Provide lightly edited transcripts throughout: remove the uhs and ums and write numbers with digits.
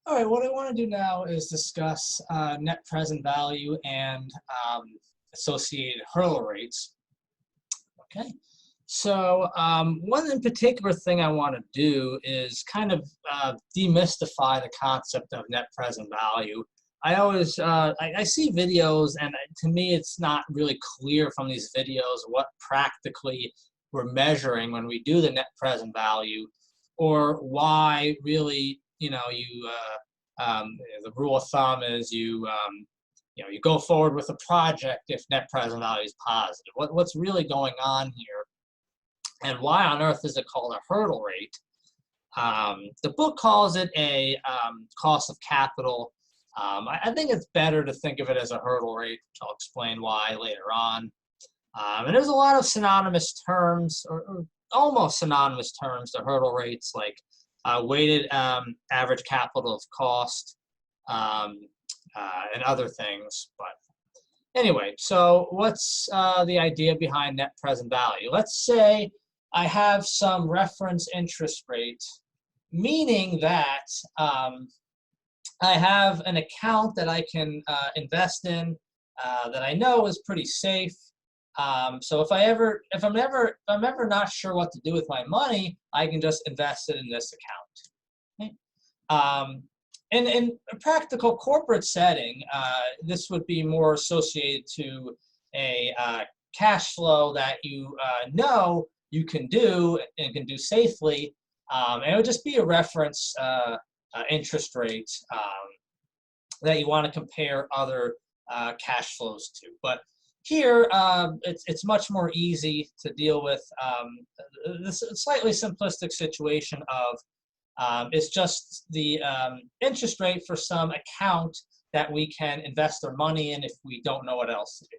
All right, what I want to do now is discuss net present value and associated hurdle rates. Okay, so one in particular thing I want to do is kind of demystify the concept of net present value. I always I see videos, and to me it's not really clear from these videos what practically we're measuring when we do the net present value, or why really the rule of thumb is you go forward with a project if net present value is positive. What's really going on here, and why on earth is it called a hurdle rate? The book calls it a cost of capital. I think it's better to think of it as a hurdle rate, which I'll explain why later on. And there's a lot of synonymous terms, or almost synonymous terms to hurdle rates, like weighted average capital of cost, and other things. But anyway, so what's the idea behind net present value? Let's say I have some reference interest rate, meaning that I have an account that I can invest in that I know is pretty safe. So if I'm ever not sure what to do with my money, I can just invest it in this account. Okay? In a practical corporate setting, this would be more associated to a cash flow that you know you can do and can do safely, and it would just be a reference interest rate that you want to compare other cash flows to. But here, it's much more easy to deal with this slightly simplistic situation of it's just the interest rate for some account that we can invest our money in if we don't know what else to do.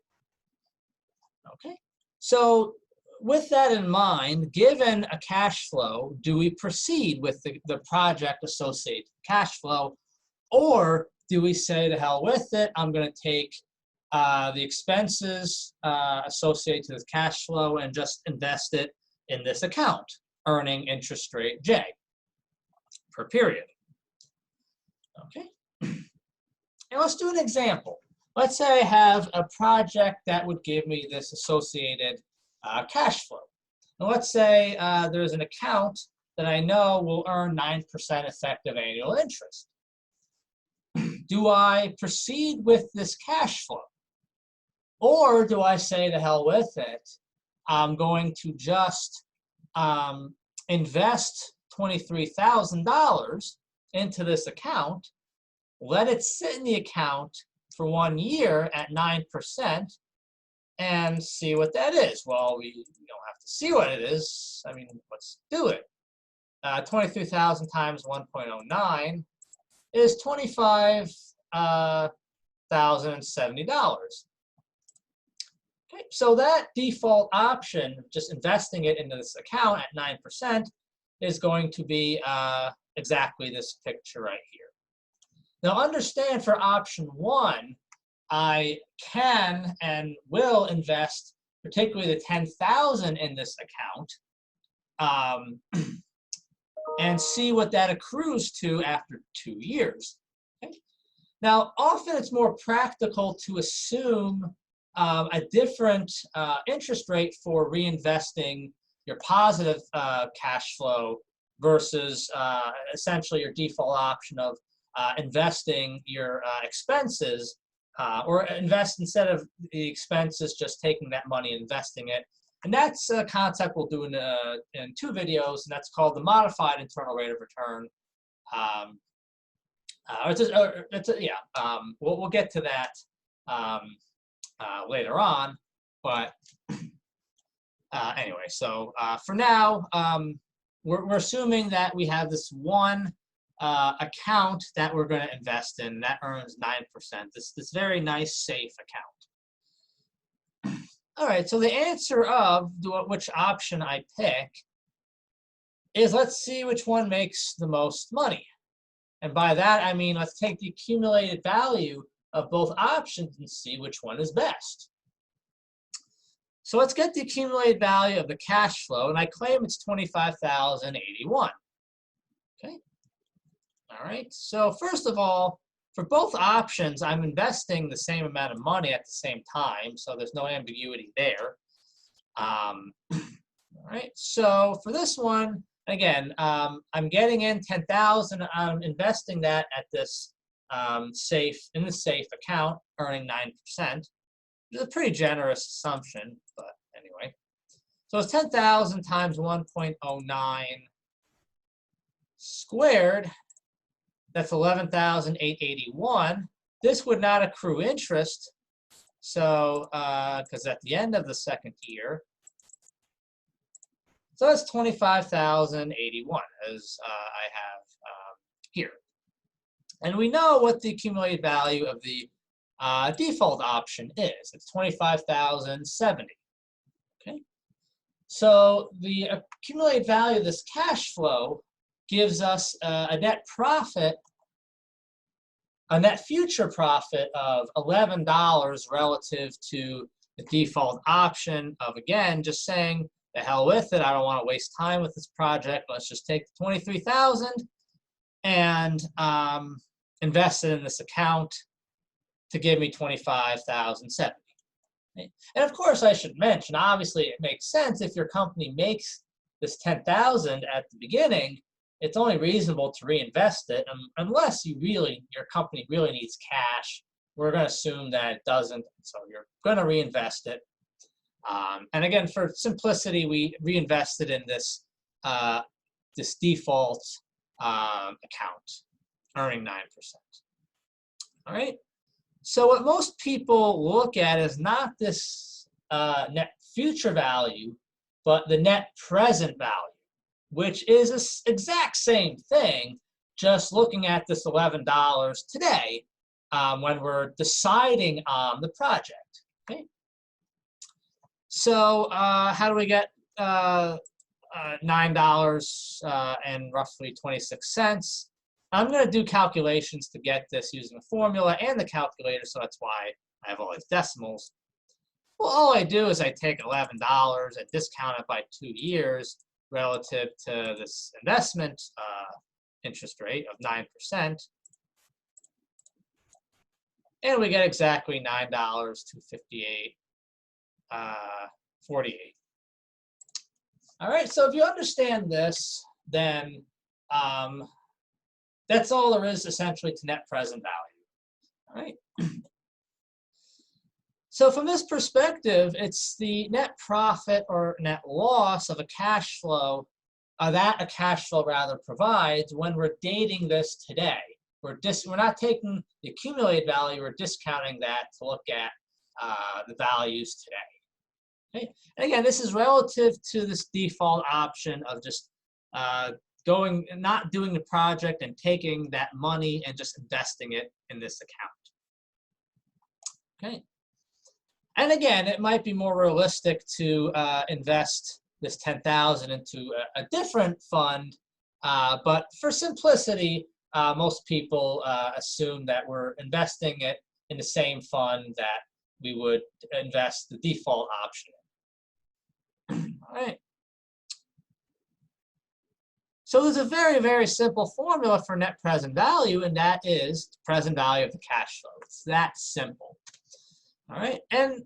Okay, so with that in mind, given a cash flow, do we proceed with the project associated cash flow, or do we say to hell with it, I'm going to take the expenses associated to this cash flow and just invest it in this account, earning interest rate J per period? Okay, and let's do an example. Let's say I have a project that would give me this associated cash flow. And let's say there's an account that I know will earn 9% effective annual interest. Do I proceed with this cash flow? Or do I say to hell with it, I'm going to just invest $23,000 into this account, let it sit in the account for 1 year at 9%, and see what that is? Well, we don't have to see what it is. I mean, let's do it. 23,000 times 1.09 is $25,070. Okay, so that default option, just investing it into this account at 9%, is going to be exactly this picture right here. Now understand, for option 1, I can and will invest particularly the $10,000 in this account and see what that accrues to after 2 years. Okay? Now, often it's more practical to assume a different interest rate for reinvesting your positive cash flow versus essentially your default option of investing your expenses, or invest instead of the expenses, just taking that money and investing it. And that's a concept we'll do in 2 videos, and that's called the modified internal rate of return. We'll get to that later on, but anyway, so for now, we're assuming that we have this one account that we're going to invest in that earns 9%, this very nice, safe account. All right, so the answer of which option I pick is, let's see which one makes the most money. And by that, I mean, let's take the accumulated value of both options and see which one is best. So let's get the accumulated value of the cash flow, and I claim it's $25,081. Okay. All All right, so first of all, for both options, I'm investing the same amount of money at the same time, so there's no ambiguity there. All right, so for this one, again, I'm getting in 10,000. I'm investing that at this safe account, earning 9%. It's a pretty generous assumption, but anyway. So it's 10,000 times 1.09 squared. That's 11,881. This would not accrue interest, so because at the end of the second year. So that's 25,081 as I have here. And we know what the accumulated value of the default option is. It's 25,070. Okay. So the accumulated value of this cash flow gives us a net profit, a net future profit of $11 relative to the default option of, again, just saying, the hell with it. I don't want to waste time with this project. Let's just take the 23,000 and invest it in this account to give me 25,070. Okay. And of course, I should mention, obviously, it makes sense if your company makes this 10,000 at the beginning. It's only reasonable to reinvest it unless your company really needs cash. We're going to assume that it doesn't, so you're going to reinvest it. And again, for simplicity, we reinvested in this this default account, earning 9%. All right. So what most people look at is not this net future value, but the net present value, which is the exact same thing, just looking at this $11 today when we're deciding on the project. Okay. So how do we get $9 and roughly 26 cents? I'm going to do calculations to get this using a formula and the calculator, so that's why I have all these decimals. Well, all I do is I take $11 and discount it by 2 years relative to this investment interest rate of 9%. And we get exactly $9.258. 48. All right, so if you understand this, then that's all there is essentially to net present value. All right. So from this perspective, it's the net profit or net loss of a cash flow that a cash flow rather provides when we're dating this today. We're not taking the accumulated value, we're discounting that to look at the values today. Okay. And again, this is relative to this default option of just not doing the project and taking that money and just investing it in this account. Okay. And again, it might be more realistic to invest this 10,000 into a different fund, but for simplicity, most people assume that we're investing it in the same fund that we would invest the default option in. All right. So there's a very, very simple formula for net present value, and that is the present value of the cash flow. It's that simple. All right. And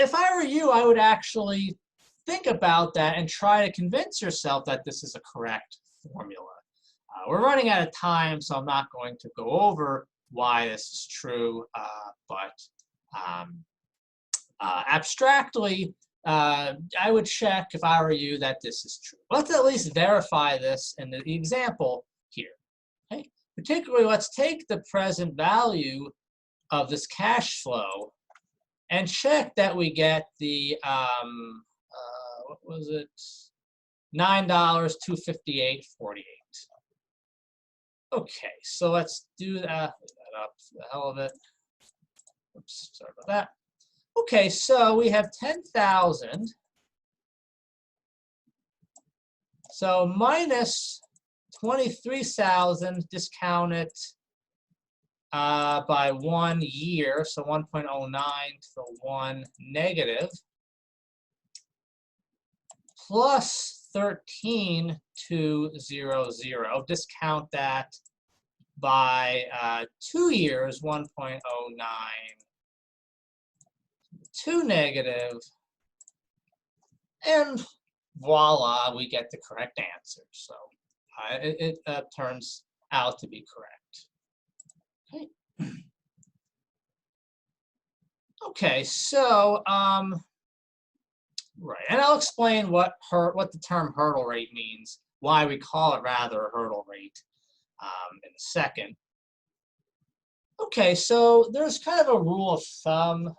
if I were you, I would actually think about that and try to convince yourself that this is a correct formula. We're running out of time, so I'm not going to go over why this is true, but abstractly, I would check, if I were you, that this is true. Let's at least verify this in the example here. Okay? Particularly, let's take the present value of this cash flow and check that we get the, what was it, $9.258.48. Okay, so let's do that. Put that up for the hell of it. Oops, sorry about that. Okay, so we have 10,000. So minus 23,000, discount it by 1 year, so 1.09 to the 1 negative, plus 13,200. Discount that by 2 years, 1.09, 2 negative, and voila, we get the correct answer. So it turns out to be correct. Okay. Okay, so right, and I'll explain what the term hurdle rate means, why we call it rather a hurdle rate in a second. Okay, so there's kind of a rule of thumb,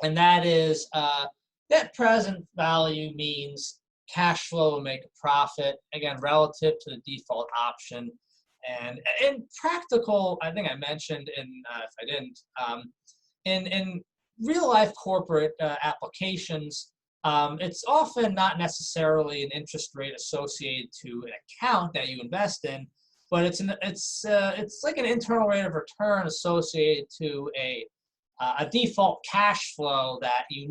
and that is net present value means cash flow will make a profit, again, relative to the default option. And in practical, I think I mentioned if I didn't, in real life corporate applications, it's often not necessarily an interest rate associated to an account that you invest in, but it's like an internal rate of return associated to a default cash flow that you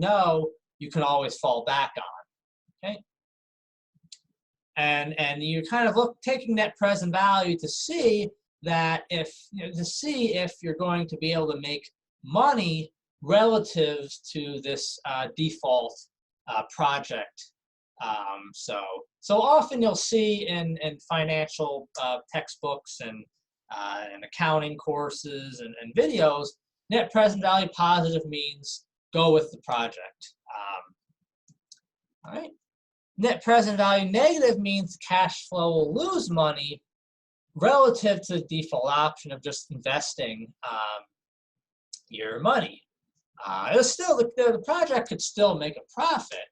can always fall back on. Okay, and you're kind of taking net present value to see that if you're going to be able to make money relative to this default project. So often you'll see in financial textbooks and accounting courses and videos, net present value positive means go with the project. All right. Net present value negative means cash flow will lose money relative to the default option of just investing your money. It's still the project could still make a profit,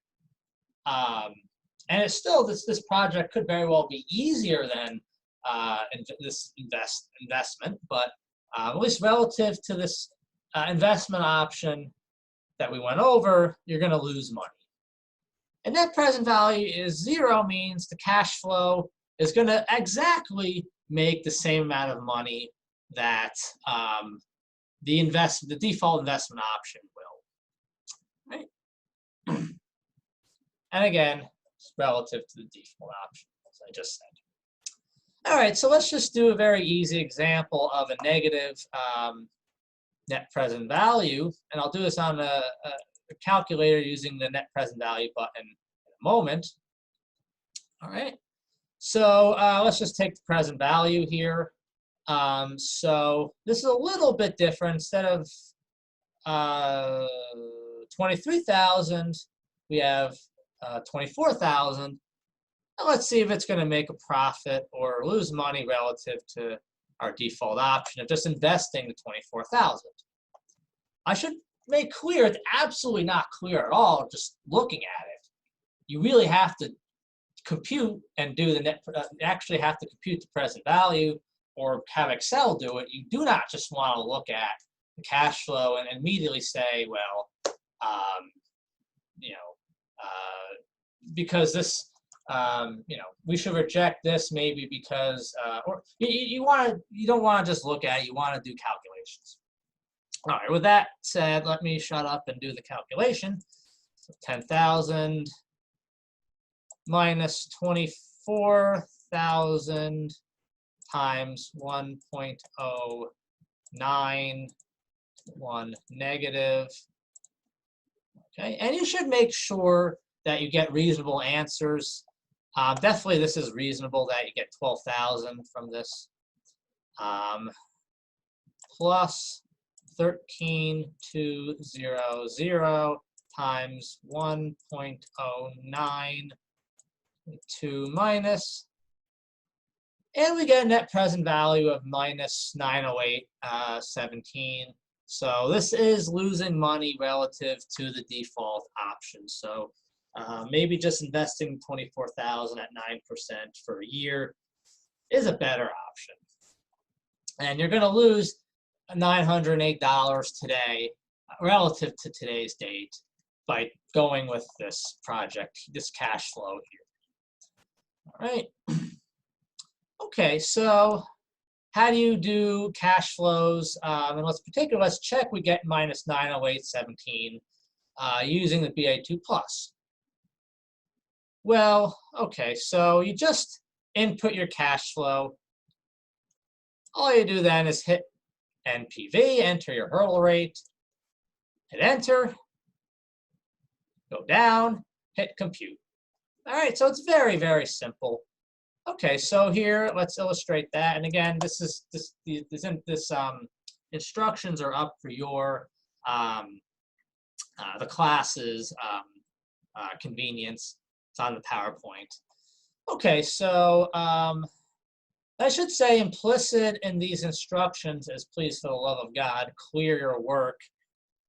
and it's still this project could very well be easier than this investment, but at least relative to this investment option that we went over, you're going to lose money. And net present value is 0 means the cash flow is going to exactly make the same amount of money that the default investment option will. Right? And again, it's relative to the default option, as I just said. All right, so let's just do a very easy example of a negative net present value, and I'll do this on a calculator using the net present value button in a moment. All right, so let's just take the present value here. So this is a little bit different. Instead of 23,000, we have 24,000. And let's see if it's going to make a profit or lose money relative to our default option of just investing the 24,000. I should make clear, it's absolutely not clear at all just looking at it. You really have to compute and do the actually have to compute the present value or have Excel do it. You do not just want to look at the cash flow and immediately say, well, because this, we should reject this maybe because, or you don't want to just look at it, you want to do calculations. All right, with that said, let me shut up and do the calculation. So 10,000 minus 24,000 times 1.091 negative. Okay, and you should make sure that you get reasonable answers. Definitely this is reasonable that you get 12,000 from this. Plus 13,200 times 1.09 to minus, and we get a net present value of minus 908.17. So this is losing money relative to the default option. So maybe just investing 24,000 at 9% for a year is a better option. And you're going to lose $908 today relative to today's date by going with this project, this cash flow here. All right. Okay, so how do you do cash flows? And let's check we get minus 908.17 using the BA2+. Well, okay, so you just input your cash flow. All you do then is hit NPV, enter your hurdle rate, hit enter, go down, hit compute. All right, so it's very, very simple. Okay, so here let's illustrate that. And again, instructions are up for your the classes convenience. It's on the PowerPoint. Okay, so I should say implicit in these instructions is please, for the love of God, clear your work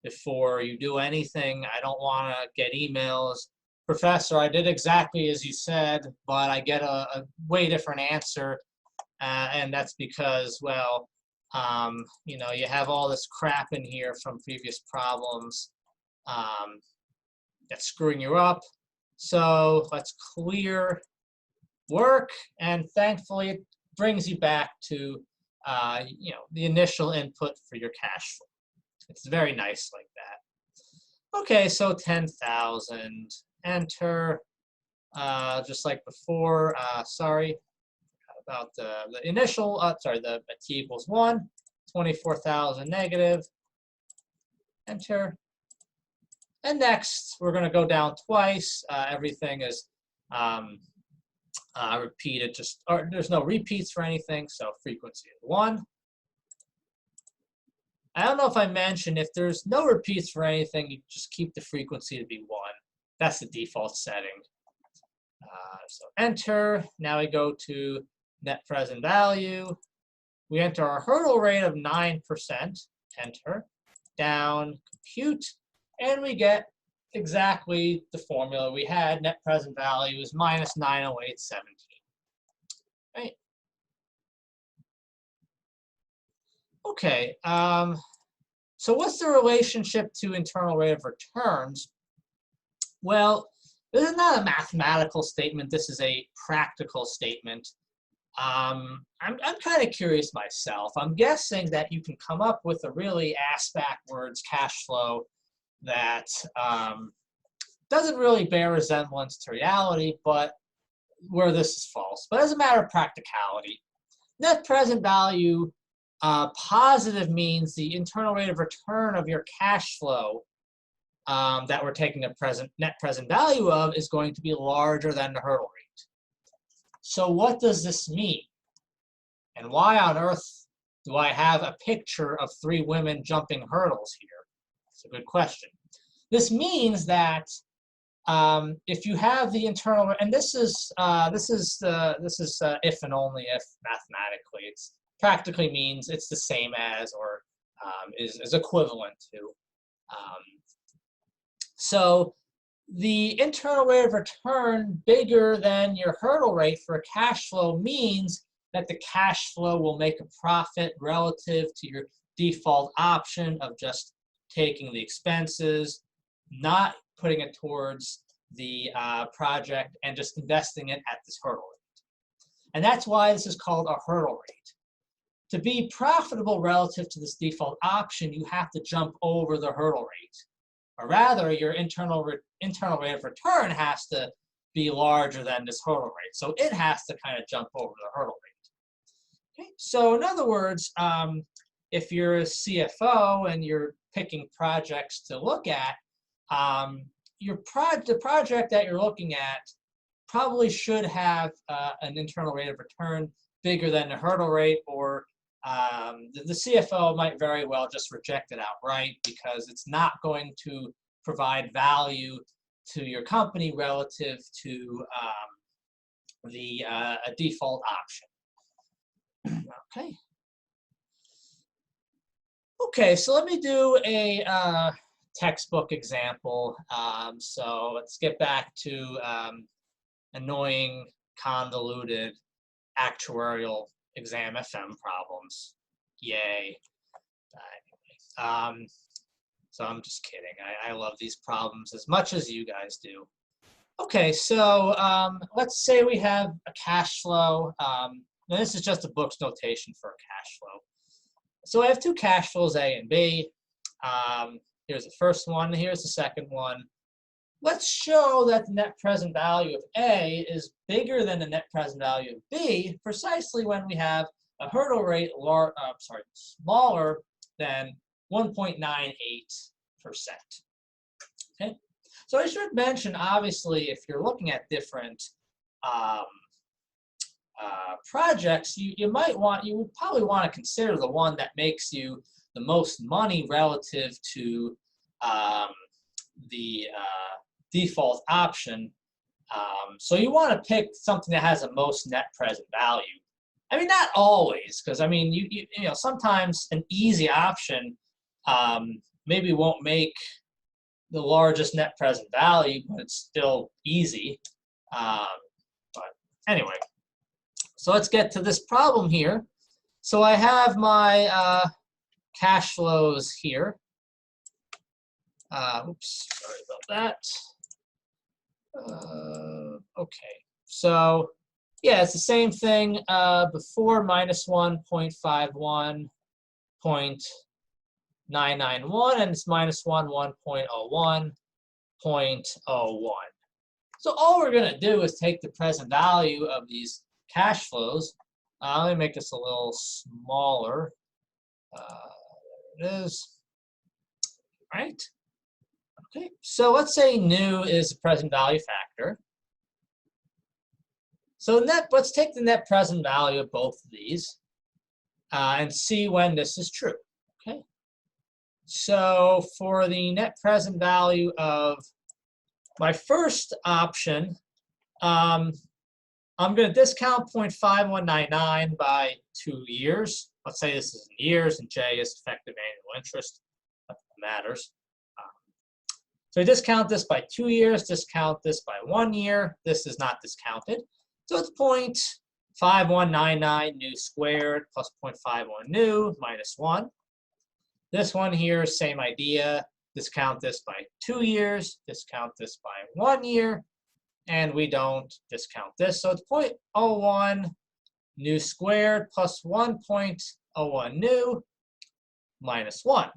before you do anything. I don't want to get emails. Professor, I did exactly as you said, but I get a way different answer. And that's because, well, you know, you have all this crap in here from previous problems that's screwing you up. So let's clear work, and thankfully it brings you back to you know, the initial input for your cash flow. It's very nice like that. Okay, so 10,000, enter, just like before. Sorry about the initial. Sorry, the t equals 1, 24,000 negative, enter. And next, we're going to go down twice. Everything is repeated, or there's no repeats for anything, so frequency is 1. I don't know if I mentioned, if there's no repeats for anything, you just keep the frequency to be 1. That's the default setting. So enter. Now we go to net present value. We enter our hurdle rate of 9%. Enter. Down, compute. And we get exactly the formula we had. Net present value is minus 908.17. Right? Okay. So what's the relationship to internal rate of returns? Well, this is not a mathematical statement. This is a practical statement. I'm kind of curious myself. I'm guessing that you can come up with a really ass-backwards cash flow that doesn't really bear resemblance to reality, but where this is false. But as a matter of practicality, net present value positive means the internal rate of return of your cash flow that we're taking a net present value of is going to be larger than the hurdle rate. So what does this mean? And why on earth do I have a picture of 3 women jumping hurdles here? It's a good question. This means that if you have the internal, and this is if and only if mathematically. It's practically means it's the same as, or is equivalent to. So the internal rate of return bigger than your hurdle rate for a cash flow means that the cash flow will make a profit relative to your default option of just taking the expenses, not putting it towards the project, and just investing it at this hurdle rate. And that's why this is called a hurdle rate. To be profitable relative to this default option, you have to jump over the hurdle rate. Or rather, your internal rate of return has to be larger than this hurdle rate. So it has to kind of jump over the hurdle rate. Okay? So in other words, if you're a CFO and you're picking projects to look at, the project that you're looking at probably should have an internal rate of return bigger than the hurdle rate, or the CFO might very well just reject it outright because it's not going to provide value to your company relative to the default option. Okay. Okay, so let me do a textbook example. So let's get back to annoying, convoluted actuarial exam FM problems. Yay. So I'm just kidding. I love these problems as much as you guys do. Okay, so let's say we have a cash flow. Now this is just a book's notation for a cash flow. So I have 2 cash flows, A and B. Here's the first one. Here's the second one. let's show that the net present value of A is bigger than the net present value of B precisely when we have a hurdle rate smaller than 1.98%. Okay, so I should mention, obviously, if you're looking at different um, projects, you would probably want to consider the one that makes you the most money relative to the default option. So you want to pick something that has the most net present value. I mean, not always, because I mean, you know, sometimes an easy option maybe won't make the largest net present value, but it's still easy. But anyway, so let's get to this problem here. So I have my cash flows here. Oops, sorry about that. Okay, so yeah, it's the same thing before, minus 1.51.991, and it's minus 1.01.01. So all we're going to do is take the present value of these cash flows. Let me make this a little smaller. There it is. Right? Okay, so let's say new is the present value factor. So let's take the net present value of both of these and see when this is true. Okay. So for the net present value of my first option, I'm going to discount 0.5199 by 2 years. Let's say this is in years, and J is effective annual interest. That matters. So we discount this by 2 years, discount this by 1 year. This is not discounted. So it's 0.5199 new squared plus 0.51 new minus 1. This one here, same idea. Discount this by 2 years, discount this by 1 year, and we don't discount this. So it's 0.01 new squared plus 1.01 new minus 1.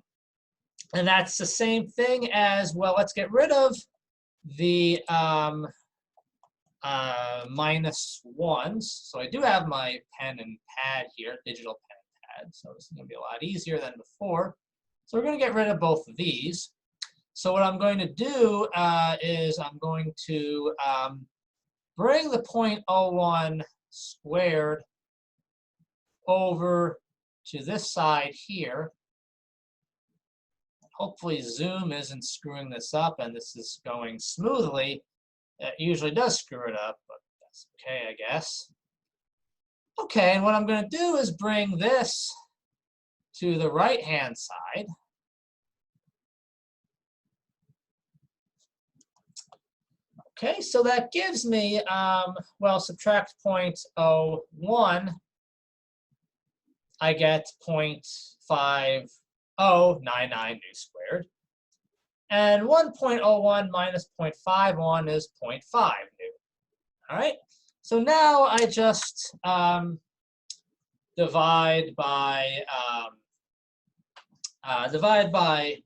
And that's the same thing as, well, let's get rid of the minus 1s. So I do have my pen and pad here, digital pen and pad. So this is going to be a lot easier than before. So we're going to get rid of both of these. So what I'm going to do is I'm going to bring the 0.01 squared over to this side here. Hopefully Zoom isn't screwing this up and this is going smoothly. It usually does screw it up, but that's okay, I guess. Okay, and what I'm going to do is bring this to the right-hand side. Okay, so that gives me, well, subtract 0.01, I get 0.5099 new squared. And 1.01 minus 0.51 is 0.5 new. All right, so now I just divide by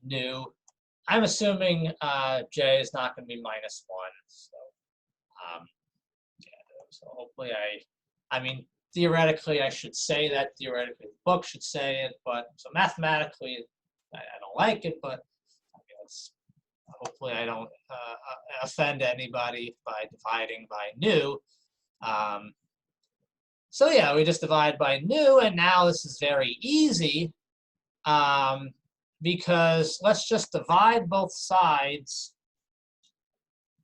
new. I'm assuming J is not going to be minus 1. So, yeah, so hopefully I mean, theoretically I should say that. Theoretically the book should say it, but so mathematically I don't like it, but I mean, hopefully I don't offend anybody by dividing by new. So yeah, we just divide by new, and now this is very easy. Because let's just divide both sides.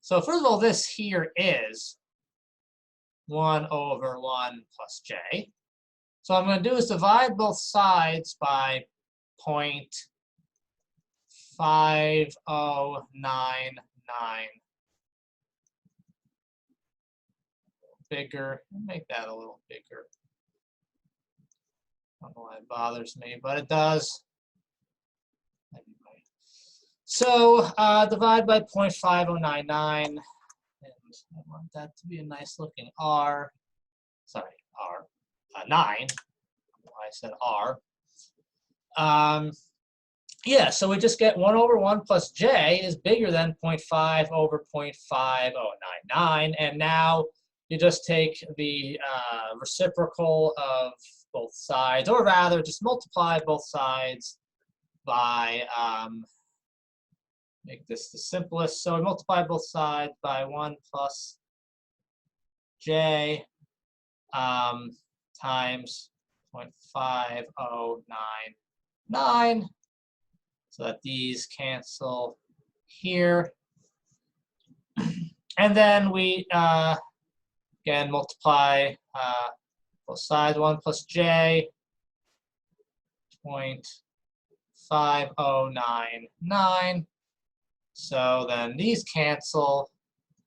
So first of all, this here is 1 over 1 plus j. So what I'm going to do is divide both sides by 0.5099. Bigger, make that a little bigger. I don't know why it bothers me, but it does. So divide by 0.5099, and I want that to be a nice looking R. Sorry, R. 9. I said R. yeah, so we just get 1 over 1 plus j is bigger than 0.5 over 0.5099. And now you just take the reciprocal of both sides, or rather just multiply both sides by, make this the simplest. So we multiply both sides by 1 plus j times 0.5099. So that these cancel here. And then we, again, multiply both sides, 1 plus j, 0.5099. So then these cancel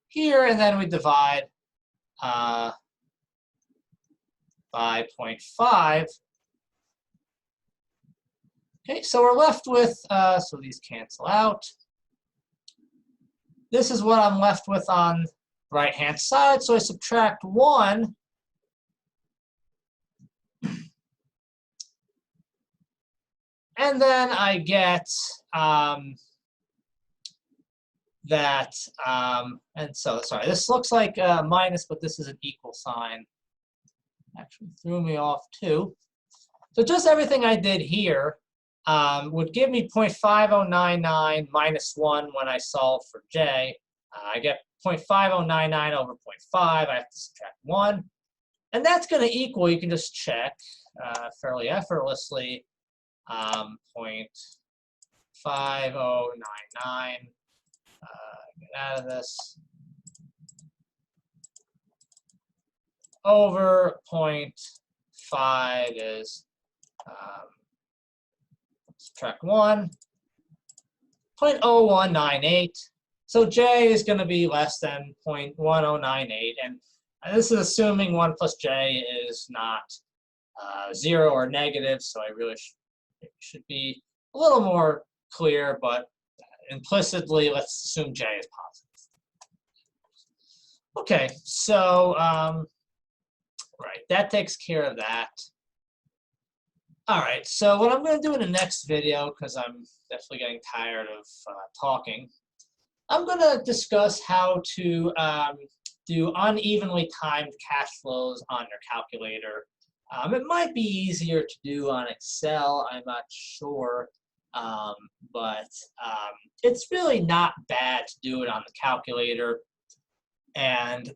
here, and then we divide by 0.5. Okay, so we're left with, so these cancel out. This is what I'm left with on the right-hand side. So I subtract 1. And then I get that, and so, sorry, this looks like a minus, but this is an equal sign. Actually threw me off too. So just everything I did here would give me 0.5099 minus 1 when I solve for j. I get 0.5099 over 0.5. I have to subtract 1. And that's going to equal, you can just check fairly effortlessly, 0.5099. Get out of this. Over 0.5 is, subtract 1, 0.0198. So j is going to be less than 0.1098. And this is assuming 1 plus j is not 0 or negative. So I really should be a little more clear, but implicitly, let's assume j is positive. Okay, so right, that takes care of that. All right, so what I'm going to do in the next video, because I'm definitely getting tired of talking, I'm going to discuss how to do unevenly timed cash flows on your calculator. It might be easier to do on Excel, I'm not sure, but it's really not bad to do it on the calculator. And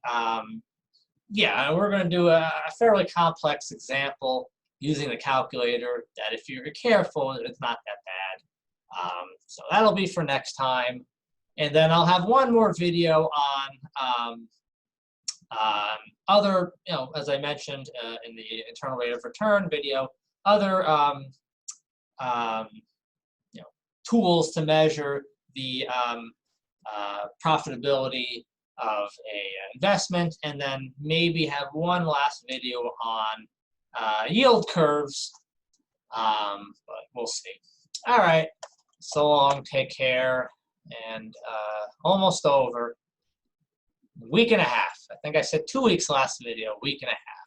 yeah, we're going to do a fairly complex example using the calculator that, if you're careful, it's not that bad. So that'll be for next time. And then I'll have one more video on other, as I mentioned in the internal rate of return video, other tools to measure the profitability of a investment, and then maybe have one last video on yield curves, but we'll see. All right, so long, take care, and almost over. A week and a half. I think I said 2 weeks last video, a week and a half.